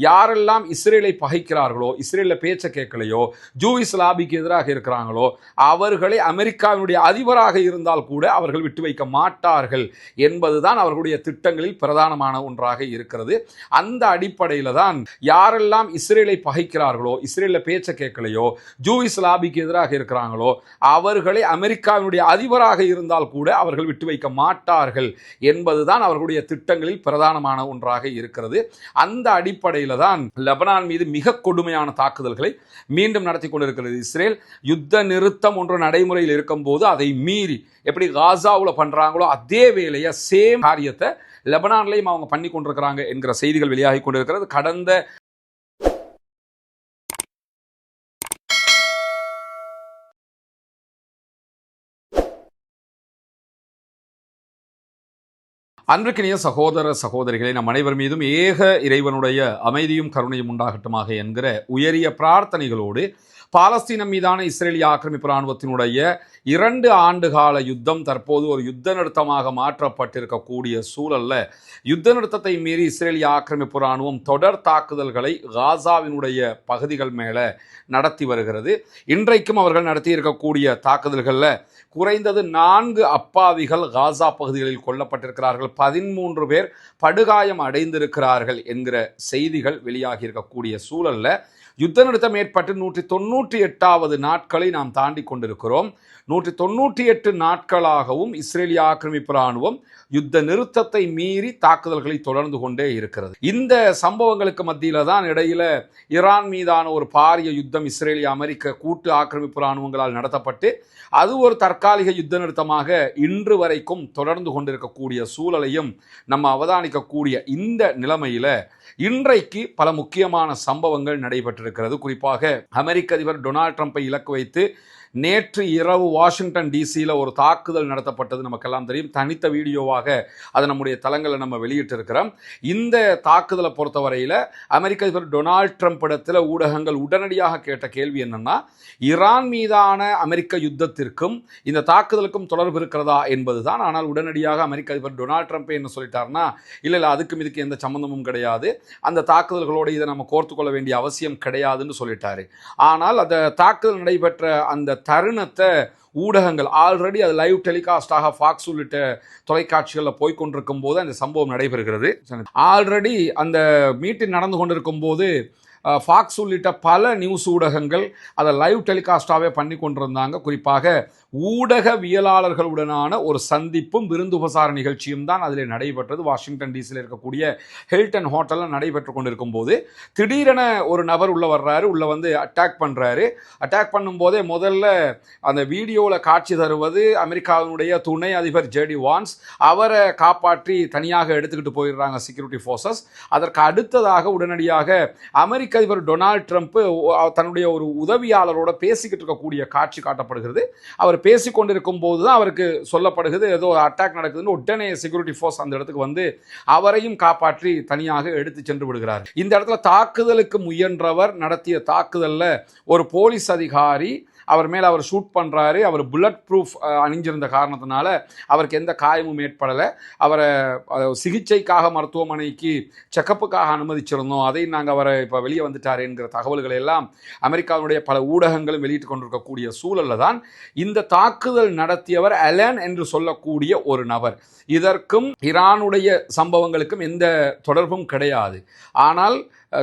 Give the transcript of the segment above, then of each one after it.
யாரெல்லாம் இஸ்ரேலை பகைக்கிறார்களோ, இஸ்ரேலில் பேச்சை கேட்கலையோ, ஜூயிஸ் லாபிக்கு எதிராக இருக்கிறாங்களோ அவர்களை அமெரிக்காவினுடைய அதிபராக இருந்தால் கூட அவர்கள் விட்டு வைக்க மாட்டார்கள் என்பதுதான் அவர்களுடைய திட்டங்களில் பிரதானமான ஒன்றாக இருக்கிறது. அந்த அடிப்படையில் தான் யாரெல்லாம் இஸ்ரேலை பகைக்கிறார்களோ, இஸ்ரேலில் பேச்சை கேட்கலையோ, ஜூயிஸ் லாபிக்கு எதிராக இருக்கிறாங்களோ அவர்களை அமெரிக்காவினுடைய அதிபராக இருந்தால் கூட அவர்கள் விட்டு வைக்க மாட்டார்கள் என்பதுதான் அவர்களுடைய திட்டங்களில் பிரதானமான ஒன்றாக இருக்கிறது. அந்த அடிப்படையில் தான் லெபனான் மீது மிக கொடுமையான தாக்குதல்களை மீண்டும் நடத்தி கொண்டிருக்கிறது இஸ்ரேல். யுத்த நிறுத்தம் ஒன்று நடைமுறையில் இருக்கும் போது அதை மீறி எப்படி காசாவில் பண்றாங்களோ அதே வேலையை சேம் காரியத்தை லெபனான்லையும் அவங்க பண்ணி கொண்டிருக்கிறாங்க என்கிற செய்திகள் வெளியாகி கொண்டிருக்கிறது. கடந்த அன்றுக்கினிய சகோதர சகோதரிகளை நம் அனைவர் மீதும் ஏக இறைவனுடைய அமைதியும் கருணையும் உண்டாகட்டுமாக என்கிற உயரிய பிரார்த்தனைகளோடு பாலஸ்தீனம் மீதான இஸ்ரேலிய ஆக்கிரமிப்பு இராணுவத்தினுடைய 2 ஆண்டுகால யுத்தம் தற்போது ஒரு யுத்த நிறுத்தமாக மாற்றப்பட்டிருக்கக்கூடிய சூழல்ல யுத்த நிறுத்தத்தை மீறி இஸ்ரேலிய ஆக்கிரமிப்பு இராணுவம் தொடர் தாக்குதல்களை காசாவினுடைய பகுதிகள் மேல நடத்தி வருகிறது. இன்றைக்கும் அவர்கள் நடத்தி இருக்கக்கூடிய தாக்குதல்களில் குறைந்தது 4 அப்பாவிகள் காசா பகுதிகளில் கொல்லப்பட்டிருக்கிறார்கள், 13 பேர் படுகாயம் அடைந்திருக்கிறார்கள் என்கிற செய்திகள் வெளியாகி இருக்கக்கூடிய சூழல்ல யுத்த நிறுத்தம் ஏற்பட்டு 198வது நாட்களை நாம் தாண்டி கொண்டிருக்கிறோம். 198 நாட்களாகவும் இஸ்ரேலிய ஆக்கிரமிப்பு இராணுவம் யுத்த நிறுத்தத்தை மீறி தாக்குதல்களை தொடர்ந்து கொண்டே இருக்கிறது. இந்த சம்பவங்களுக்கு மத்தியில தான் இடையில ஈரான் மீதான ஒரு பாரிய யுத்தம் இஸ்ரேலிய அமெரிக்க கூட்டு ஆக்கிரமிப்பு இராணுவங்களால் நடத்தப்பட்டு அது ஒரு தற்காலிக யுத்த நிறுத்தமாக இன்று வரைக்கும் தொடர்ந்து கொண்டிருக்கக்கூடிய சூழலையும் நம்ம அவதானிக்கக்கூடிய இந்த நிலைமையில இன்றைக்கு பல முக்கியமான சம்பவங்கள் நடைபெற்றிருக்கிறது. குறிப்பாக அமெரிக்க அதிபர் டொனால்ட் ட்ரம்பை இலக்கு வைத்து நேற்று இரவு வாஷிங்டன் டிசியில் ஒரு தாக்குதல் நடத்தப்பட்டது நமக்கெல்லாம் தெரியும். தனித்த வீடியோவாக அதை நம்முடைய தளங்களை நம்ம வெளியிட்டிருக்கிறோம். இந்த தாக்குதலை பொறுத்தவரையில் அமெரிக்க அதிபர் டொனால்ட் ட்ரம்ப் இடத்துல ஊடகங்கள் உடனடியாக கேட்ட கேள்வி என்னன்னா, ஈரான் மீதான அமெரிக்க யுத்தத்திற்கும் இந்த தாக்குதலுக்கும் தொடர்பு இருக்கிறதா என்பதுதான். ஆனால் உடனடியாக அமெரிக்க அதிபர் டொனால்ட் ட்ரம்ப் என்ன சொல்லிட்டார்னா, இல்லை அதுக்கும் இதுக்கு எந்த சம்பந்தமும் கிடையாது, அந்த தாக்குதல்களோடு இதை நம்ம கோர்த்து கொள்ள வேண்டிய அவசியம் கிடையாதுன்னு சொல்லிட்டாரு. ஆனால் அந்த தாக்குதல் நடைபெற்ற அந்த தருணத்தை ஊடகங்கள் ஆல்ரெடி அது லைவ் டெலிகாஸ்டாக ஃபாக்ஸ் உள்ளிட்ட தொலைக்காட்சிகளில் போய்கொண்டிருக்கும் போது அந்த சம்பவம் நடைபெறுகிறது. ஆல்ரெடி அந்த மீட்டிங் நடந்து கொண்டிருக்கும் போது ஃபாக்ஸ் உள்ளிட்ட பல நியூஸ் ஊடகங்கள் அதை லைவ் டெலிகாஸ்டாகவே பண்ணி கொண்டிருந்தாங்க. குறிப்பாக ஊடகவியலாளர்களுடனான ஒரு சந்திப்பும் விருந்துபசார நிகழ்ச்சியும் தான் அதில் நடைபெற்றது. வாஷிங்டன் டிசியில் இருக்கக்கூடிய ஹில்டன் ஹோட்டலில் நடைபெற்று கொண்டிருக்கும் போது திடீரென ஒரு நபர் உள்ள வர்றாரு, உள்ள வந்து அட்டாக் பண்ணுறாரு. அட்டாக் பண்ணும்போதே முதல்ல அந்த வீடியோவில் காட்சி தருவது அமெரிக்காவினுடைய துணை அதிபர் ஜேடி வான்ஸ். அவரை காப்பாற்றி தனியாக எடுத்துக்கிட்டு போயிடுறாங்க செக்யூரிட்டி ஃபோர்ஸஸ். அதற்கு அடுத்ததாக உடனடியாக அமெரிக்க அதிபர் டொனால்ட் ட்ரம்ப் தன்னுடைய ஒரு உதவியாளரோட பேசிக்கிட்டு இருக்கக்கூடிய காட்சி காட்டப்படுகிறது. அவர் பேசிக்கொண்டிருக்கும் போது தான் அவருக்கு சொல்லப்படுகிறது ஏதோ அட்டாக் நடக்குதுன்னு. உடனே செக்யூரிட்டி ஃபோர்ஸ் அந்த இடத்துக்கு வந்து அவரையும் காப்பாற்றி தனியாக எடுத்து சென்று விடுகிறார். இந்த இடத்துல தாக்குதலுக்கு முயன்றவர் நடத்திய தாக்குதலில் ஒரு போலீஸ் அதிகாரி அவர் மேலே அவர் ஷூட் பண்ணுறாரு. அவர் புல்லட் ப்ரூஃப் அணிஞ்சிருந்த காரணத்தினால அவருக்கு எந்த காயமும் ஏற்படலை. அவரை சிகிச்சைக்காக மருத்துவமனைக்கு செக்கப்புக்காக அனுமதிச்சிருந்தோம், அதை நாங்கள் அவரை இப்போ வெளியே வந்துட்டார் என்கிற தகவல்களை எல்லாம் அமெரிக்காவுடைய பல ஊடகங்களும் வெளியிட்டு கொண்டிருக்கக்கூடிய சூழலில் தான் இந்த தாக்குதல் நடத்தியவர் அலன் என்று சொல்லக்கூடிய ஒரு நபர். இதற்கும் ஈரானுடைய சம்பவங்களுக்கும் எந்த தொடர்பும் கிடையாது. ஆனால்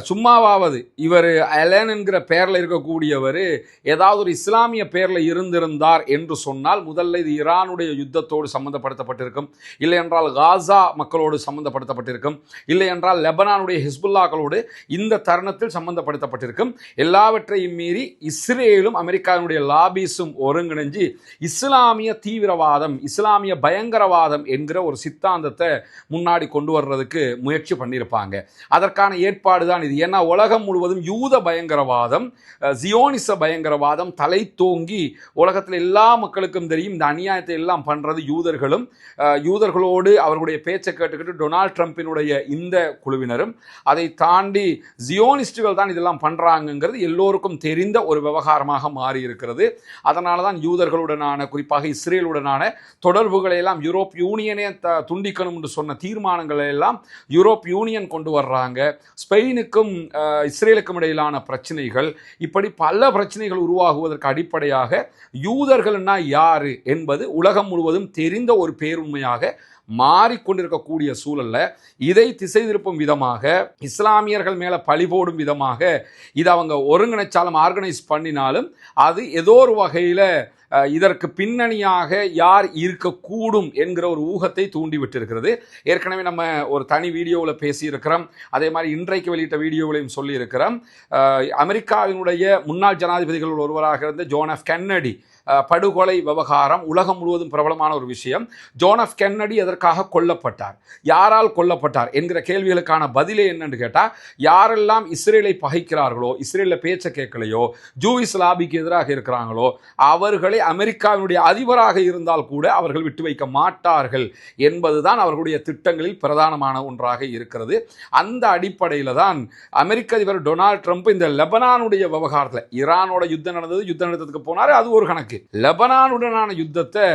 சும்மாவாவது இவர் அலன் என்கிற பெயரில் இருக்கக்கூடியவர் ஏதாவது ஒரு இஸ்லாமிய பெயரில் இருந்திருந்தார் என்று சொன்னால் முதல்ல இது ஈரானுடைய யுத்தத்தோடு சம்பந்தப்படுத்தப்பட்டிருக்கும், இல்லை என்றால் காசா மக்களோடு சம்பந்தப்படுத்தப்பட்டிருக்கும், இல்லை என்றால் லெபனானுடைய ஹிஸ்புல்லாக்களோடு இந்த தருணத்தில் சம்பந்தப்படுத்தப்பட்டிருக்கும். எல்லாவற்றையும் மீறி இஸ்ரேலும் அமெரிக்காவினுடைய லாபிஸும் ஒருங்கிணைஞ்சு இஸ்லாமிய தீவிரவாதம், இஸ்லாமிய பயங்கரவாதம் என்கிற ஒரு சித்தாந்தத்தை முன்னாடி கொண்டு வர்றதுக்கு முயற்சி பண்ணியிருப்பாங்க. அதற்கான ஏற்பாடு தான் இது. ஏன்னா உலகம் முழுவதும் யூத பயங்கரவாதம், ஜியோனிச பயங்கரவாதம் தலை தோங்கி உலகத்தில் எல்லா மக்களுக்கும் தெரியும். இந்த அநியாயத்தை எல்லாம் பண்றது யூதர்களும், யூதர்களோடு அவர்களுடைய பேச்சை கேட்டுக்கிட்டு டொனால்ட் ட்ரம்பினுடைய இந்த குழுவினரும், அதை தாண்டி ஜியோனிஸ்டுகள் தான் இதெல்லாம் பண்றாங்கிறது எல்லோருக்கும் தெரிந்த ஒரு விவகாரமாக மாறி இருக்கிறது. அதனால தான் யூதர்களுடனான, குறிப்பாக இஸ்ரேலுடனான தொடர்புகளை எல்லாம் யூரோப் யூனியனே துண்டிக்கணும் என்று சொன்ன தீர்மானங்களை எல்லாம் யூரோப் யூனியன் கொண்டு வர்றாங்க. ஸ்பெயினுக்கு இஸ்ரேலுக்கும் இடையிலான பிரச்சனைகள், இப்படி பல பிரச்சனைகள் உருவாகுவதற்கு அடிப்படையாக யூதர்கள்னா யாரு என்பது உலகம் முழுவதும் தெரிந்த ஒரு பேருண்மையாக மாறிக்கொண்டிருக்கக்கூடிய சூழல்ல இதை திசை திருப்பும் விதமாக, இஸ்லாமியர்கள் மேல பழி போடும் விதமாக இதை அவங்க ஒருங்கிணைச்சாலும் ஆர்கனைஸ் பண்ணினாலும் அது ஏதோ ஒரு வகையில இதற்கு பின்னணியாக யார் இருக்கக்கூடும் என்கிற ஒரு ஊகத்தை தூண்டிவிட்டிருக்கிறது. ஏற்கனவே நம்ம ஒரு தனி வீடியோவில் பேசியிருக்கிறோம். அதே மாதிரி இன்றைக்கு வெளியிட்ட வீடியோவிலையும் சொல்லியிருக்கிறோம். அமெரிக்காவினுடைய முன்னாள் ஜனாதிபதிகள் ஒருவராக இருந்த ஜான் எஃப் கென்னடி படுகொலை விவகாரம் உலகம் முழுவதும் பிரபலமான ஒரு விஷயம். ஜான் எஃப் கென்னடி எதற்காக கொல்லப்பட்டார், யாரால் கொல்லப்பட்டார் என்கிற கேள்விகளுக்கான பதிலே என்னன்னு கேட்டால், யாரெல்லாம் இஸ்ரேலை பகைக்கிறார்களோ, இஸ்ரேலில் பேச்சை கேட்கலையோ, ஜூவிஸ் லாபிக்கு எதிராக இருக்கிறாங்களோ அவர்களை அமெரிக்காவினுடைய அதிபராக இருந்தால் கூட அவர்கள் விட்டு வைக்க மாட்டார்கள் என்பதுதான் அவர்களுடைய திட்டங்களில் பிரதானமான ஒன்றாக இருக்கிறது. அந்த அடிப்படையில் தான் அமெரிக்க அதிபர் டொனால்ட் ட்ரம்ப் இந்த லெபனானுடைய விவகாரத்தில், ஈரானோட யுத்தம் நடந்தது, யுத்த நிறுத்தத்துக்கு போனார், அது ஒரு கணக்கு. லெபனானுடனான யுத்தத்தை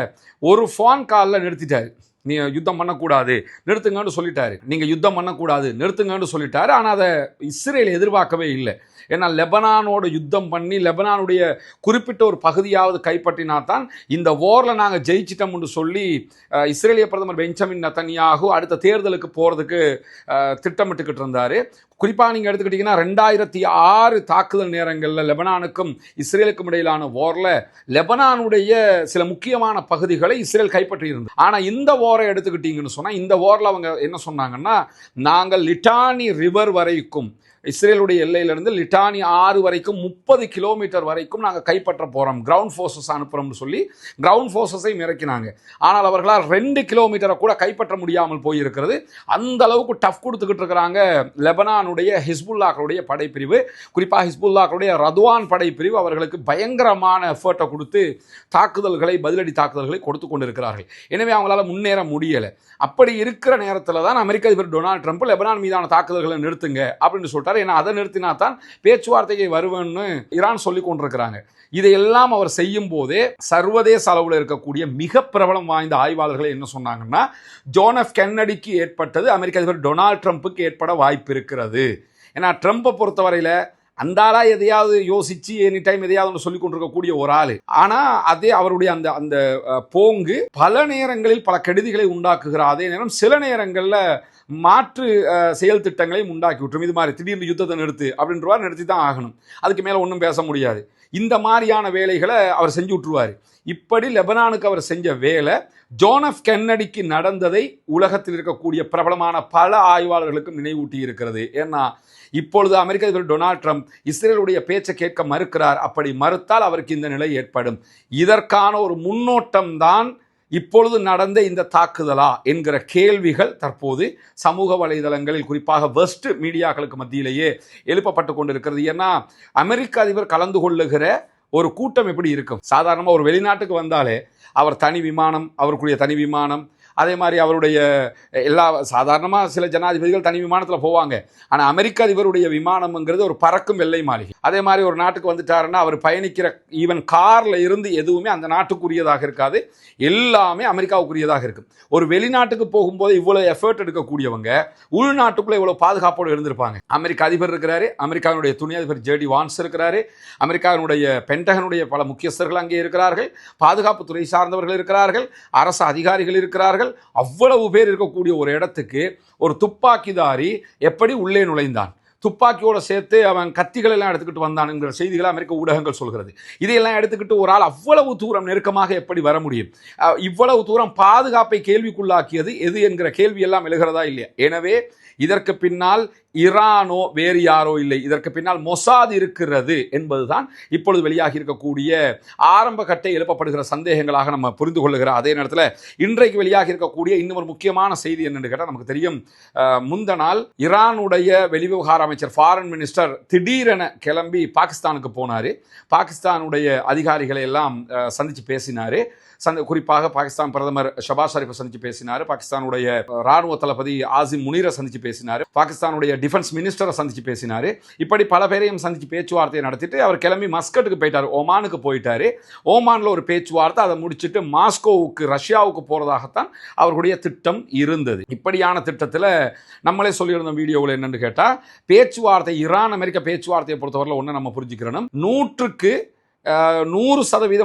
ஒரு ஃபோன் காலில் நிறுத்திட்டாரு. நீ யுத்தம் பண்ணக்கூடாது நிறுத்துங்கன்னு சொல்லிட்டாரு. நீங்க யுத்தம் பண்ணக்கூடாது நிறுத்துங்கன்னு சொல்லிட்டாரு. ஆனால் அதை இஸ்ரேல் எதிர்பார்க்கவே இல்லை. ஏன்னா லெபனானோட யுத்தம் பண்ணி லெபனானுடைய குறிப்பிட்ட ஒரு பகுதியாவது கைப்பற்றினா தான் இந்த வாரில் நாங்கள் ஜெயிச்சிட்டோம்னு சொல்லி இஸ்ரேலிய பிரதமர் பெஞ்சமின் நெதன்யாகு அடுத்த தேர்தலுக்கு போகிறதுக்கு திட்டமிட்டுக்கிட்டு இருந்தார். குறிப்பாக நீங்கள் எடுத்துக்கிட்டிங்கன்னா 2006 தாக்குதல் நேரங்களில் லெபனானுக்கும் இஸ்ரேலுக்கும் இடையிலான வாரில் லெபனானுடைய சில முக்கியமான பகுதிகளை இஸ்ரேல் கைப்பற்றி இருந்தது. ஆனால் இந்த வாரை எடுத்துக்கிட்டிங்கன்னு சொன்னால், இந்த வாரில் அவங்க என்ன சொன்னாங்கன்னா, நாங்கள் லிட்டானி ரிவர் வரைக்கும், இஸ்ரேலுடைய எல்லையிலிருந்து லிட்டானி ஆறு வரைக்கும் 30 கிலோமீட்டர் வரைக்கும் நாங்கள் கைப்பற்ற போகிறோம், கிரவுண்ட் ஃபோர்ஸஸ் அனுப்புகிறோம்னு சொல்லி கிரவுண்ட் ஃபோர்ஸஸை இறக்கினாங்க. ஆனால் அவர்களால் 2 கிலோமீட்டரை கூட கைப்பற்ற முடியாமல் போயிருக்கிறது. அந்த அளவுக்கு டஃப் கொடுத்துக்கிட்டு இருக்கிறாங்க லெபனானுடைய ஹிஸ்புல்லாக்களுடைய படைப்பிரிவு. குறிப்பாக ஹிஸ்புல்லாக்களுடைய ரதுவான் படைப்பிரிவு அவர்களுக்கு பயங்கரமான எஃபர்ட்டை கொடுத்து தாக்குதல்களை, பதிலடி தாக்குதல்களை கொடுத்து கொண்டிருக்கிறார்கள். எனவே அவங்களால முன்னேற முடியலை. அப்படி இருக்கிற நேரத்தில் தான் அமெரிக்க அதிபர் டொனால்ட் ட்ரம்ப் லெபனான் மீதான தாக்குதல்களை நிறுத்துங்க அப்படின்னு சொல்லிட்டார். ஏன்னா அதை நிறுத்தினா தான் பேச்சுவார்த்தைக்கு வருவேன்னு ஈரான் சொல்லி கொண்டிருக்கிறாங்க. இதையெல்லாம் அவர் செய்யும் போதே சர்வதேச அளவில் இருக்கக்கூடிய மிக பிரபலம் வாய்ந்த ஆய்வாளர்கள் என்ன சொன்னாங்கன்னா, ஜான் எஃப் கென்னடிக்கு ஏற்பட்டது அமெரிக்க அதிபர் டொனால்ட் ட்ரம்ப்புக்கு ஏற்பட வாய்ப்பு இருக்கிறது. ஏன்னா ட்ரம்ப்பை பொறுத்தவரையில் அந்த ஆளா எதையாவது யோசிச்சு எனி டைம் எதையாவது சொல்லி கொண்டிருக்கக்கூடிய ஒரு ஆள். ஆனால் அதே அவருடைய அந்த அந்த போங்கு பல நேரங்களில் பல கெடுதிகளை உண்டாக்குகிற அதே நேரம் சில நேரங்களில் மாற்று செயல் திட்டங்களையும் உண்டாக்கி விட்டுரும். இது மாதிரி திடீர்னு யுத்தத்தை நிறுத்து அப்படின்றவாறு நிறுத்தி தான் ஆகணும், அதுக்கு மேலே ஒன்றும் பேச முடியாது. இந்த மாதிரியான வேலைகளை அவர் செஞ்சு விட்டுருவார். இப்படி லெபனானுக்கு அவர் செஞ்ச வேலை ஜான் எஃப் கென்னடிக்கு நடந்ததை உலகத்தில் இருக்கக்கூடிய பிரபலமான பல ஆய்வாளர்களுக்கும் நினைவூட்டி இருக்கிறது. ஏன்னா இப்பொழுது அமெரிக்க அதிபர் டொனால்ட் ட்ரம்ப் இஸ்ரேலுடைய பேச்சை கேட்க மறுக்கிறார். அப்படி மறுத்தால் அவருக்கு இந்த நிலை ஏற்படும். இதற்கான ஒரு முன்னோட்டம் தான் இப்பொழுது நடந்த இந்த தாக்குதலா என்கிற கேள்விகள் தற்போது சமூக வலைதளங்களில், குறிப்பாக வெஸ்ட் மீடியாக்களுக்கு மத்தியிலேயே எழுப்பப்பட்டு கொண்டிருக்கிறது. ஏன்னா அமெரிக்க அதிபர் கலந்து கொள்ளுகிற ஒரு கூட்டம் எப்படி இருக்கும்? சாதாரணமாக ஒரு வெளிநாட்டுக்கு வந்தாலே அவர் தனி விமானம், அவருக்குரிய தனி விமானம், அதே மாதிரி அவருடைய எல்லா சாதாரணமாக சில ஜனாதிபதிகள் தனி விமானத்தில் போவாங்க. ஆனால் அமெரிக்க அதிபருடைய விமானம்ங்கிறது ஒரு பறக்கும் வெள்ளை மாளிகை. அதே மாதிரி ஒரு நாட்டுக்கு வந்துட்டாருன்னா அவர் பயணிக்கிற ஈவன் காரில் இருந்து எதுவுமே அந்த நாட்டுக்குரியதாக இருக்காது, எல்லாமே அமெரிக்காவுக்குரியதாக இருக்கும். ஒரு வெளிநாட்டுக்கு போகும்போது இவ்வளோ எஃபர்ட் எடுக்கக்கூடியவங்க உள்நாட்டுக்குள்ளே இவ்வளோ பாதுகாப்போடு இருந்திருப்பாங்க. அமெரிக்க அதிபர் இருக்கிறாரு, அமெரிக்காவினுடைய துணை அதிபர் ஜேடி வான்ஸ் இருக்கிறாரு, அமெரிக்காவினுடைய பென்டகனுடைய பல முக்கியஸ்தர்கள் அங்கே இருக்கிறார்கள், பாதுகாப்புத்துறை சார்ந்தவர்கள் இருக்கிறார்கள், அரசு அதிகாரிகள் இருக்கிறார்கள். அவ்வளவு பேர் இருக்கக்கூடிய ஒரு இடத்துக்கு ஒரு துப்பாக்கிதாரி எப்படி உள்ளே நுழைந்தான், துப்பாக்கியோட சேர்த்து அவன் கத்திகள் எல்லாம் எடுத்துக்கிட்டு வந்தானுங்கிற செய்திகளை அமெரிக்க ஊடகங்கள் சொல்கிறது. இதையெல்லாம் எடுத்துக்கிட்டு ஒரு ஆள் அவ்வளவு தூரம் நெருக்கமாக எப்படி வர முடியும்? இவ்வளவு தூரம் பாதுகாப்பை கேள்விக்குள்ளாக்கியது எது என்கிற கேள்வி எல்லாம் எழுகிறதா இல்லையா? எனவே இதற்கு பின்னால் ஈரானோ வேறு யாரோ இல்லை, இதற்கு பின்னால் மொசாத் இருக்கிறது என்பதுதான் இப்பொழுது வெளியாகி இருக்கக்கூடிய ஆரம்ப கட்ட எழுப்பப்படுகிற சந்தேகங்களாக நம்ம புரிந்து கொள்ளுகிற அதே நேரத்தில் இன்றைக்கு வெளியாகி இருக்கக்கூடிய இன்னும் ஒரு முக்கியமான செய்தி என்னன்னு கேட்டால், நமக்கு தெரியும் முந்த நாள் ஈரானுடைய வெளிவிவகார அமைச்சர் ஃபாரின் மினிஸ்டர் திடீரென கிளம்பி பாகிஸ்தானுக்கு போனார். பாகிஸ்தானுடைய அதிகாரிகளை எல்லாம் சந்தித்து பேசினார். குறிப்பாக பாகிஸ்தான் பிரதமர் ஷபாஸ் ஷரீஃபை சந்திச்சு பேசினார், பாகிஸ்தானுடைய ராணுவ தளபதி ஆசிம் முனீரை சந்திச்சு பேசினார், பாகிஸ்தானுடைய டிஃபென்ஸ் மினிஸ்டரை சந்திச்சு பேசினார். இப்படி பல பேரையும் சந்திச்சு பேச்சுவார்த்தையை நடத்திட்டு அவர் கிளம்பி மஸ்கட்டுக்கு போயிட்டார், ஓமானுக்கு போயிட்டாரு. ஓமான்ல ஒரு பேச்சுவார்த்தை, அதை முடிச்சுட்டு மாஸ்கோவுக்கு ரஷ்யாவுக்கு போறதாகத்தான் அவர்களுடைய திட்டம் இருந்தது. இப்படியான திட்டத்தில் நம்மளே சொல்லியிருந்த வீடியோவில் என்னன்னு கேட்டா, பேச்சுவார்த்தை ஈரான் அமெரிக்க பேச்சுவார்த்தையை பொறுத்தவரையில் ஒன்று நம்ம புரிஞ்சுக்கிறோம், 100%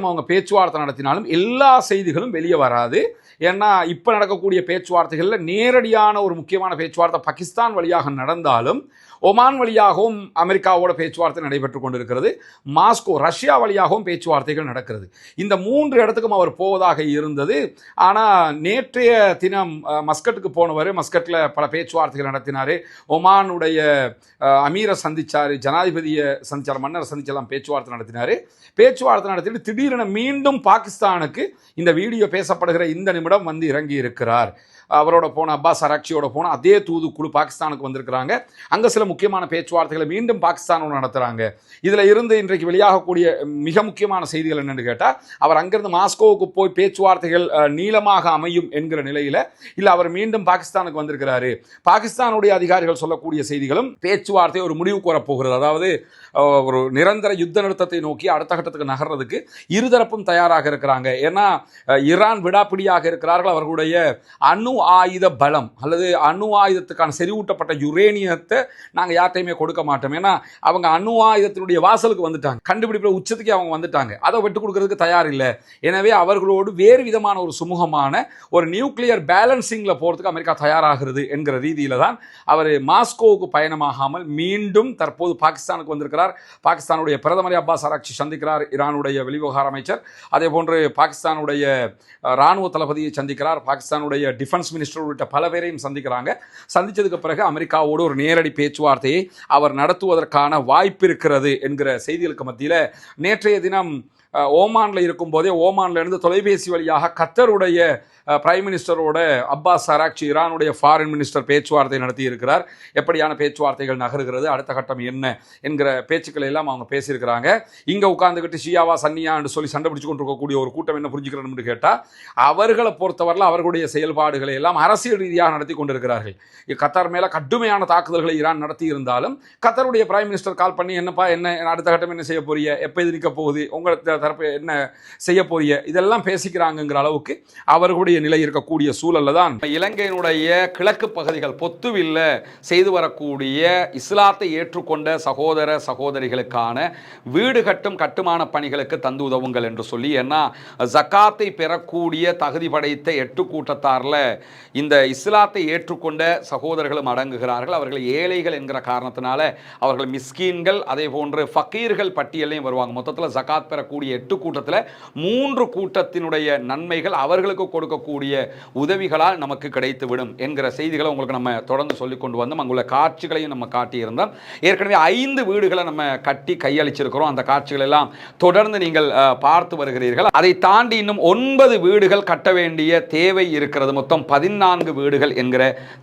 அவங்க பேச்சுவார்த்தை நடத்தினாலும் எல்லா செய்திகளும் வெளியே வராது. ஏன்னா இப்போ நடக்கக்கூடிய பேச்சுவார்த்தைகளில் நேரடியான ஒரு முக்கியமான பேச்சுவார்த்தை பாகிஸ்தான் வழியாக நடந்தாலும் ஒமான் வழியாகவும் அமெரிக்காவோட பேச்சுவார்த்தை நடைபெற்று கொண்டிருக்கிறது, மாஸ்கோ ரஷ்யா வழியாகவும் பேச்சுவார்த்தைகள் நடக்கிறது. இந்த 3 இடத்துக்கும் அவர் போவதாக இருந்தது. ஆனால் நேற்றைய தினம் மஸ்கட்டுக்கு போனவர், மஸ்கட்டில் பல பேச்சுவார்த்தைகள் நடத்தினார், ஒமானுடைய அமீரை சந்திச்சார், ஜனாதிபதியை சந்திச்சார், மன்னரை சந்திச்செல்லாம் பேச்சுவார்த்தை நடத்தினார். பேச்சுவார்த்தை நடத்திட்டு திடீரென மீண்டும் பாகிஸ்தானுக்கு இந்த வீடியோ பேசப்படுகிற இந்த நிமிடம் வந்து இறங்கி இருக்கிறார். அவரோட போன அப்பாஸ் அராக்சியோட போன அதே தூதுக்குழு பாகிஸ்தானுக்கு வந்திருக்கிறாங்க. அங்கே சில முக்கியமான பேச்சுவார்த்தைகளை மீண்டும் பாகிஸ்தானோடு நடத்துகிறாங்க. இதில் இருந்து இன்றைக்கு வெளியாகக்கூடிய மிக முக்கியமான செய்திகள் என்னென்னு கேட்டால், அவர் அங்கிருந்து மாஸ்கோவுக்கு போய் பேச்சுவார்த்தைகள் நீளமாக அமையும் என்கிற நிலையில் இல்லை, அவர் மீண்டும் பாகிஸ்தானுக்கு வந்திருக்கிறாரு. பாகிஸ்தானுடைய அதிகாரிகள் சொல்லக்கூடிய செய்திகளும் பேச்சுவார்த்தை ஒரு முடிவுக்கு வரப்போகிறது. அதாவது ஒரு நிரந்தர யுத்த நிறுத்தத்தை நோக்கி அடுத்த கட்டத்துக்கு நகர்றதுக்கு இருதரப்பும் தயாராக இருக்கிறாங்க. ஏன்னா ஈரான் விடாப்பிடியாக இருக்கிறார்கள். அவர்களுடைய அணு ஆயுத பலம் அல்லது அணு ஆயுதத்துக்கான செறிவூட்டப்பட்ட யுரேனியத்தை நாங்கள் யார்ட்டையுமே கொடுக்க மாட்டோம். ஏன்னா அவங்க அணு ஆயுதத்தினுடைய வாசலுக்கு வந்துட்டாங்க, கண்டுபிடிப்புல உச்சத்துக்கு அவங்க வந்துட்டாங்க, அதை விட்டு கொடுக்கறதுக்கு தயார் இல்லை. எனவே அவர்களோடு வேறு விதமான ஒரு சுமூகமான ஒரு நியூக்ளியர் பேலன்சிங்ல போறதுக்கு அமெரிக்கா தயாராகிறது என்கிற ரீதியில தான் அவர் மாஸ்கோவுக்கு பயணமாகாமல் மீண்டும் தற்போது பாகிஸ்தானுக்கு வந்திருக்கிறார். பாகிஸ்தானுடைய பிரதமர் அப்பாஸ் அராக்சி சந்திக்கிறார், ஈரானுடைய வெளிவிவகார அமைச்சர், அதே போன்று பாகிஸ்தானுடைய ராணுவ தளபதியை சந்திக்கிறார், பாகிஸ்தானுடைய டிஃபென்ஸ் மினிஸ்டர் உள்ளிட்ட பல பேரையும் சந்திக்கிறாங்க. சந்திச்சதுக்கு பிறகு அமெரிக்காவோடு ஒரு நேரடி பேச்சுவார்த்தையை அவர் நடத்துவதற்கான வாய்ப்பு இருக்கிறது என்கிற செய்திகளுக்கு மத்தியில் நேற்றைய தினம் ஓமானில் இருக்கும் போதே ஓமான்ல இருந்து தொலைபேசி வழியாக கத்தருடைய பிரைம் மினிஸ்டரோட அப்பாஸ் அராக்சி ஈரானுடைய ஃபாரின் மினிஸ்டர் பேச்சுவார்த்தை நடத்தி இருக்கிறார். எப்படியான பேச்சுவார்த்தைகள் நகருகிறது, அடுத்த கட்டம் என்ன என்கிற பேச்சுக்களை எல்லாம் அவங்க பேசியிருக்கிறாங்க. இங்கே உட்கார்ந்துக்கிட்டு ஷியாவா சன்னியா என்று சொல்லி சண்டை பிடிச்சு கொண்டிருக்கக்கூடிய ஒரு கூட்டம் என்ன புரிஞ்சுக்கிறோம்னு கேட்டால், அவர்களை பொறுத்தவரையில் அவர்களுடைய செயல்பாடுகளை எல்லாம் அரசியல் ரீதியாக நடத்தி கொண்டிருக்கிறார்கள். கத்தார் மேலே கடுமையான தாக்குதல்களை ஈரான் நடத்தி இருந்தாலும் கத்தருடைய பிரைம் மினிஸ்டர் கால் பண்ணி என்னப்பா என்ன அடுத்த கட்டம் என்ன செய்ய போறீங்க, எப்போ இது நிற்க போகுது, உங்கள் தரப்பு என்ன செய்ய போறீங்க, இதெல்லாம் பேசிக்கிறாங்கிற அளவுக்கு அவர்களுடைய நிலை இருக்கக்கூடிய சூழல்ல தான் இலங்கையினுடைய கிழக்கு பகுதிகள் பொத்துவில்ல செய்து வரக்கூடிய இஸ்லாத்தை ஏற்றுக்கொண்ட சகோதர சகோதரிகளுக்கான வீடு கட்டும் கட்டுமான பணிகளுக்கு தந்து உதவுங்கள் என்று சொல்லி, ஏன்னா ஜக்காத்தை பெறக்கூடிய தகுதி படைத்த 8 கூட்டத்தாரில் இந்த இஸ்லாத்தை ஏற்றுக்கொண்ட சகோதரர்களும் அடங்குகிறார்கள். அவர்கள் ஏழைகள் என்கிற காரணத்தினால அவர்கள் மிஸ்கீன்கள் அதே போன்று ஃபக்கீர்கள் பட்டியலையும் வருவாங்க. மொத்தத்தில் ஜக்காத் பெறக்கூடிய 8 கூட்டத்தில் 3 கூட்டத்தினுடைய நன்மைகள் அவர்களுக்கு கொடுக்கக்கூடிய உதவிகளால் நமக்கு கிடைத்துவிடும் என்கிற செய்திகளை உங்களுக்கு நம்ம தொடர்ந்து சொல்லிக் கொண்டு வந்தோம். அங்குள்ள காட்சிகளையும் நம்ம காட்டியிருந்தோம். ஏற்கனவே 5 வீடுகளை நம்ம கட்டி கையளிச்சிருக்கிறோம். அந்த காட்சிகள் எல்லாம் தொடர்ந்து நீங்கள் பார்த்து வருகிறீர்கள். அதை தாண்டி இன்னும் 9 வீடுகள் கட்ட வேண்டிய தேவை இருக்கிறது. மொத்தம் 14 வீடுகள் என்கிற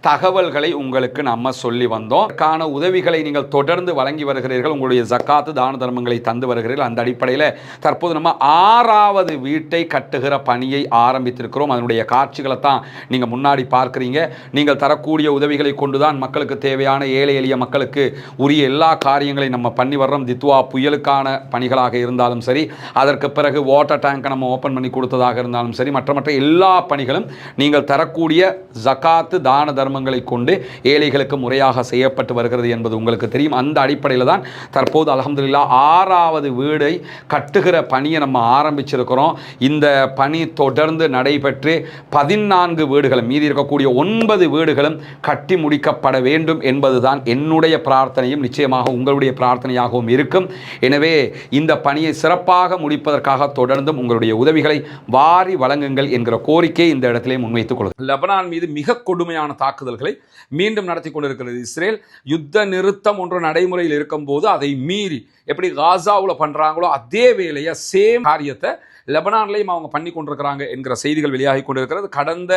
தகவல்களை உங்களுக்கு நம்ம சொல்லி வந்தோம். அதற்கான உதவிகளை நீங்கள் தொடர்ந்து வழங்கி வருகிறீர்கள். உங்களுடைய ஜக்காத்து தான தர்மங்களை தந்து வருகிறீர்கள். அந்த அடிப்படையில் தற்போது நம்ம 6வது வீட்டை கட்டுகிற பணியை ஆரம்பித்திருக்கிறோம். அதனுடைய காட்சிகளை தான் நீங்கள் முன்னாடி பார்க்குறீங்க. நீங்கள் தரக்கூடிய உதவிகளை கொண்டுதான் மக்களுக்கு தேவையான ஏழை எளிய மக்களுக்கு உரிய எல்லா காரியங்களையும் நம்ம பண்ணி வர்றோம். தித்வா புயலுக்கான பணிகளாக இருந்தாலும் சரி, அதற்கு பிறகு வாட்டர் டேங்கை நம்ம ஓப்பன் பண்ணி கொடுத்ததாக இருந்தாலும் சரி, மற்ற எல்லா பணிகளும் நீங்கள் தரக்கூடிய ஜகாத்து தான தர்மங்களை கொண்டு ஏழைகளுக்கு முறையாக செய்யப்பட்டு வருகிறது என்பது உங்களுக்கு தெரியும். அந்த அடிப்படையில் தான் தற்போது அல்ஹம்துலில்லாஹ் 6வது வீடை கட்டுகிற பணியை நம்ம ஆரம்பிச்சிருக்கிறோம். இந்த பணி தொடர்ந்து நடைபெற்று 14 வீடுகளும் மீதி இருக்கக்கூடிய 9 வீடுகளும் கட்டி முடிக்கப்பட வேண்டும் என்பதுதான் என்னுடைய பிரார்த்தனையும் நிச்சயமாக உங்களுடைய பிரார்த்தனையாகவும் இருக்கும். எனவே இந்த பணியை சிறப்பாக முடிப்பதற்காக தொடர்ந்தும் உங்களுடைய உதவிகளை வாரி வழங்குங்கள் என்கிற கோரிக்கையை இந்த இடத்திலே முன்வைத்துக் கொள்கிறேன். லெபனான் மீது மிக கொடுமையான தாக்குதல்களை மீண்டும் நடத்தி கொண்டிருக்கிறது இஸ்ரேல். யுத்த நிறுத்தம் ஒன்று நடைமுறையில் இருக்கும் போது அதை மீறி எப்படி காசாவில் பண்றாங்களோ அதே வேலையை சேம் காரியத்தை லெபனான்லையும் அவங்க பண்ணி கொண்டிருக்கிறாங்க என்கிற செய்திகள் வெளியாகி கொண்டிருக்கிறது. கடந்த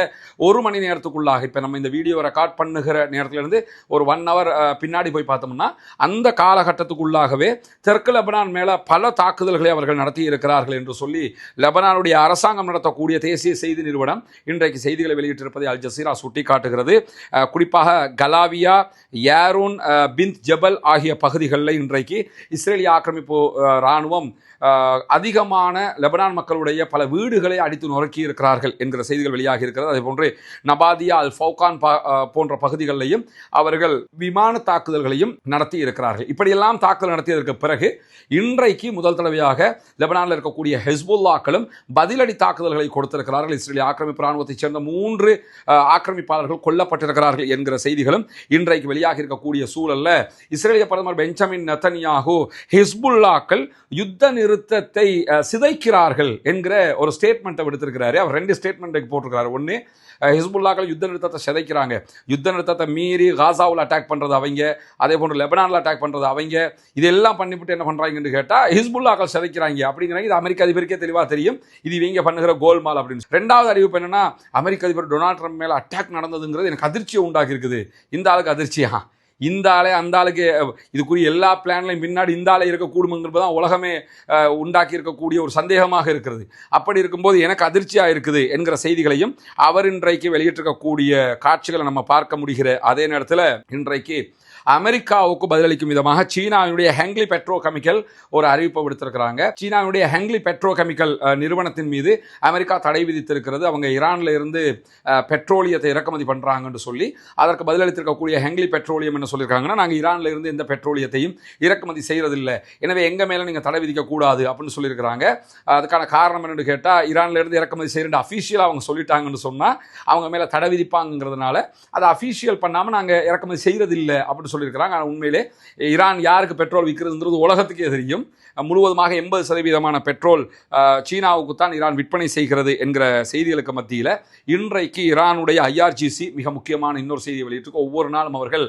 ஒரு மணி நேரத்துக்குள்ளாக, இப்போ நம்ம இந்த வீடியோ ரெக்கார்ட் பண்ணுகிற நேரத்திலிருந்து ஒரு 1 hour பின்னாடி போய் பார்த்தோம்னா அந்த காலகட்டத்துக்குள்ளாகவே தெற்கு லெபனான் மேல பல தாக்குதல்களை அவர்கள் நடத்தி இருக்கிறார்கள் என்று சொல்லி லெபனானுடைய அரசாங்கம் நடத்தக்கூடிய தேசிய செய்தி நிறுவனம் இன்றைக்கு செய்திகளை வெளியிட்டிருப்பதை அல் ஜசீரா சுட்டிக்காட்டுகிறது. குறிப்பாக கலாவியா, யாரூன், பிந்த் ஜபல் ஆகிய பகுதிகளில் இன்றைக்கு இஸ்ரேலிய ஆக்கிரமிப்பு இராணுவம் அதிகமான லெபனான் மக்களுடைய பல வீடுகளை அடித்து நொறுக்கி இருக்கிறார்கள் என்கிற செய்திகள் வெளியாகி இருக்கிறது. அதே போன்று நபாதியா, அல் ஃபவுகான் போன்ற பகுதிகளிலையும் அவர்கள் விமான தாக்குதல்களையும் நடத்தி இருக்கிறார்கள். இப்படியெல்லாம் தாக்குதல் நடத்தியதற்கு பிறகு இன்றைக்கு முதல் தடவையாக லெபனானில் இருக்கக்கூடிய ஹெஸ்புல்லாக்களும் பதிலடி தாக்குதல்களை கொடுத்திருக்கிறார்கள். இஸ்ரேலிய ஆக்கிரமிப்பு இராணுவத்தைச் சேர்ந்த 3 ஆக்கிரமிப்பாளர்கள் கொல்லப்பட்டிருக்கிறார்கள் என்கிற செய்திகளும் இன்றைக்கு வெளியாகி இருக்கக்கூடிய சூழல்ல இஸ்ரேலிய பிரதமர் பெஞ்சமின் நெத்தன்யாகு ஹெஸ்புல்லாக்கள் யுத்த நிறுத்தத்தை சிதைக்கிறார்கள் என்கிற ஒரு ஸ்டேட்மெண்ட்டை விடுத்திருக்கிறாரு. அவர் 2 ஸ்டேட்மெண்ட்டை போட்டிருக்கிறாரு. ஒன்று, ஹிஸ்புல்லாக்கள் யுத்த நிறுத்தத்தை சிதைக்கிறாங்க, யுத்த நிறுத்தத்தை மீறி காசாவில் அட்டாக் பண்ணுறது அவங்க, அதே போன்று லெபனானில் அட்டாக் பண்ணுறது அவங்க, இதெல்லாம் பண்ணிவிட்டு என்ன பண்ணுறாங்கன்னு கேட்டால் ஹிஸ்புல்லாக்கள் சிதைக்கிறாங்க அப்படிங்கிறாங்க. இது அமெரிக்க அதிபருக்கே தெளிவாக தெரியும், இது இவங்க பண்ணுகிற கோல்மால் அப்படின்னு. 2வது அறிவிப்பு என்னன்னா, அமெரிக்க அதிபர் டொனால்ட் ட்ரம்ப் மேலே அட்டாக் நடந்ததுங்கிறது எனக்கு அதிர்ச்சியை உண்டாக்கி இருக்குது. இந்த ஆளுக்கு அதிர்ச்சியா, இந்த ஆளே அந்த ஆளுக்கு இதுக்குரிய எல்லா பிளான்லையும் பின்னாடி இந்த ஆளை இருக்கக்கூடுங்கிறது தான் உலகமே உண்டாக்கி இருக்கக்கூடிய ஒரு சந்தேகமாக இருக்கிறது. அப்படி இருக்கும்போது எனக்கு அதிர்ச்சியாக இருக்குது என்கிற செய்திகளையும் அவர் இன்றைக்கு வெளியிட்டிருக்கக்கூடிய காட்சிகளை நம்ம பார்க்க முடிகிற அதே நேரத்தில் இன்றைக்கு அமெரிக்காவுக்கு பதிலளிக்கும் விதமாக சீனாவினுடைய ஹெங்லி பெட்ரோ கெமிக்கல் ஒரு அறிவிப்பை விடுத்திருக்கிறாங்க. சீனாவினுடைய ஹெங்லி பெட்ரோ கெமிக்கல் நிறுவனத்தின் மீது அமெரிக்கா தடை விதித்திருக்கிறது. அவங்க ஈரான்ல இருந்து பெட்ரோலியத்தை இறக்குமதி பண்றாங்கன்னு சொல்லி அதற்கு பதிலளித்திருக்கக்கூடிய ஹெங்லி பெட்ரோலியம் என்ன சொல்லியிருக்காங்கன்னா, நாங்கள் ஈரான்ல இருந்து எந்த பெட்ரோலியத்தையும் இறக்குமதி செய்யறதில்லை, எனவே எங்க மேல நீங்க தடை விதிக்க கூடாது அப்படின்னு சொல்லியிருக்கிறாங்க. அதுக்கான காரணம் என்னன்னு கேட்டா, ஈரான்ல இருந்து இறக்குமதி செய்யற அஃபீஷியலா அவங்க சொல்லிட்டாங்கன்னு சொன்னா அவங்க மேல தடை விதிப்பாங்கிறதுனால அதை அஃபீஷியல் பண்ணாம நாங்க இறக்குமதி செய்யறதில்லை அப்படின்னு சொல்லியிருக்கிறாங்க. ஆனால் உண்மையிலே ஈரான் யாருக்கு பெட்ரோல் விற்கிறதுன்றது உலகத்துக்கே தெரியும். முழுவதுமாக 80% பெட்ரோல் சீனாவுக்கு தான் ஈரான் விற்பனை செய்கிறது என்கிற செய்திகளுக்கு மத்தியில் இன்றைக்கு ஈரானுடைய IRGC மிக முக்கியமான இன்னொரு செய்தியை வெளியிட்டிருக்கு. ஒவ்வொரு நாளும் அவர்கள்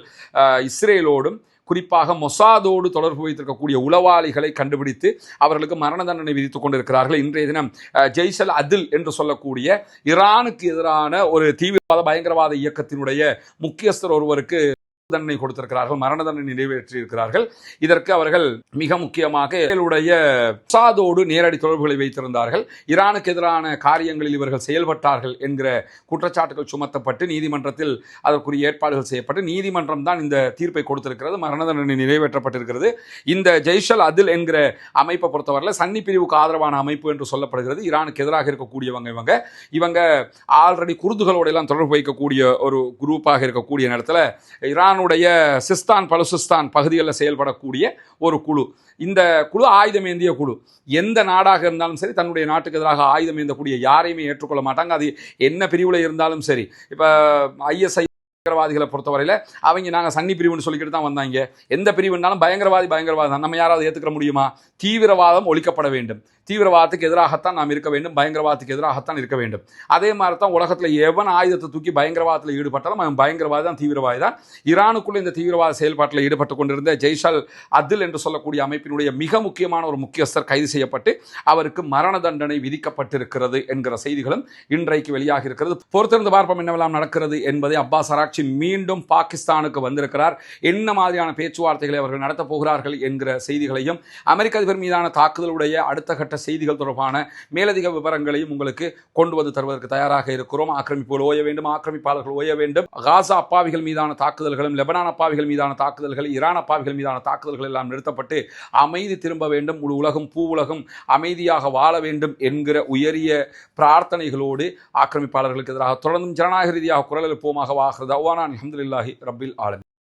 இஸ்ரேலோடும் குறிப்பாக மொசாதோடு தொடர்பு வைத்திருக்கக்கூடிய உளவாளிகளை கண்டுபிடித்து அவர்களுக்கு மரண தண்டனை விதித்துக் கொண்டிருக்கிறார்கள். இன்றைய தினம் ஜெய்ஷல் அதில் என்று சொல்லக்கூடிய ஈரானுக்கு எதிரான ஒரு தீவிரவாத பயங்கரவாத இயக்கத்தினுடைய முக்கியஸ்தர் ஒருவருக்கு தண்டனை கொடுத்திருக்கிறார்கள், மரண தண்டனை நிறைவேற்றியிருக்கிறார்கள். இதற்கு அவர்கள் மிக முக்கியமாக மொசாதோடு நேரடி தொடர்புகளை வைத்திருந்தார்கள், ஈரானுக்கு எதிரான காரியங்களில் இவர்கள் செயல்பட்டார்கள் என்கிற குற்றச்சாட்டுகள் சுமத்தப்பட்டு நீதிமன்றத்தில் அதற்குரிய ஏற்பாடுகள் செய்யப்பட்டு நீதிமன்றம் தான் இந்த தீர்ப்பை கொடுத்திருக்கிறது, மரண தண்டனை நிறைவேற்றப்பட்டிருக்கிறது. இந்த ஜெய்ஷல் அதில் என்கிற அமைப்பை பொறுத்தவரையில் சன்னி பிரிவுக்கு ஆதரவான அமைப்பு என்று சொல்லப்படுகிறது. ஈரானுக்கு எதிராக இருக்கக்கூடியவங்க இவங்க ஆல்ரெடி குர்துகளோட எல்லாம் தொடர்பு வைக்கக்கூடிய ஒரு குரூப்பாக இருக்கக்கூடிய நேரத்தில் ஈரான் சிஸ்தான் பலுசிஸ்தான் பகுதிகளில் செயல்படக்கூடிய ஒரு குழு. இந்த குழு ஆயுதம் ஏந்திய குழு. எந்த நாடாக இருந்தாலும் சரி தன்னுடைய நாட்டுக்கு எதிராக ஆயுதம் ஏந்தக்கூடிய யாரையுமே ஏற்றுக்கொள்ள மாட்டாங்க. அது என்ன பிரிவில் இருந்தாலும் சரி. இப்போ ISI பயங்கரவாதிகளை பொறுத்தவரையில் அவங்க நாங்கள் சன்னி பிரிவுன்னு சொல்லிக்கிட்டு தான் வந்தாங்க. எந்த பிரிவுனாலும் பயங்கரவாதி தான். நம்ம யாராவது ஏற்றுக்கிற முடியுமா? தீவிரவாதம் ஒழிக்கப்பட வேண்டும், தீவிரவாதத்துக்கு எதிராகத்தான் நாம் இருக்க வேண்டும், பயங்கரவாதத்துக்கு எதிராகத்தான் இருக்க வேண்டும். அதே மாதிரி தான் உலகத்தில் எவன் ஆயுதத்தை தூக்கி பயங்கரவாதத்தில் ஈடுபட்டாலும் அவன் பயங்கரவாதி தான், தீவிரவாதி தான். ஈரானுக்குள்ள இந்த தீவிரவாத செயல்பாட்டில் ஈடுபட்டு கொண்டிருந்த ஜெய்ஷல் அதில் என்று சொல்லக்கூடிய அமைப்பினுடைய மிக முக்கியமான ஒரு முக்கியஸ்தர் கைது செய்யப்பட்டு அவருக்கு மரண தண்டனை விதிக்கப்பட்டிருக்கிறது என்கிற செய்திகளும் இன்றைக்கு வெளியாகி இருக்கிறது. பொறுத்திருந்து பார்ப்போம் என்னவெல்லாம் நடக்கிறது என்பதை. அப்பாஸ் ஆராக்சி மீண்டும் பாகிஸ்தானுக்கு வந்திருக்கிறார். என்ன மாதிரியான பேச்சுவார்த்தைகளை அவர்கள் நடத்தப் போகிறார்கள் என்கிற செய்திகளையும் அமெரிக்க அதிபர் மீதான தாக்குதலுடைய அடுத்த கட்ட செய்திகள் தொடர்பான மேலதிக விவரங்களையும் உங்களுக்கு கொண்டு வந்து தருவதற்கு தயாராக இருக்கிறோம். ஆக்கிரமிப்புகள் ஓய வேண்டும், ஆக்கிரமிப்பாளர்கள் ஓய வேண்டும். காசா அப்பாவிகள் மீதான தாக்குதல்களும் லெபனான் அப்பாவிகள் மீதான தாக்குதல்கள், ஈரான் அப்பாவிகள் மீதான தாக்குதல்கள் எல்லாம் நிறுத்தப்பட்டு அமைதி திரும்ப வேண்டும், முழு உலகம் பூ உலகம் அமைதியாக வாழ வேண்டும் என்கிற உயரிய பிரார்த்தனைகளோடு ஆக்கிரமிப்பாளர்களுக்கு எதிராக தொடர்ந்தும் ஜனநாயக ரீதியாக குரல் எழுப்புவோமாக. வாகிறது அல்ஹம்துலில்லாஹி ரப்பில் ஆலமீன்.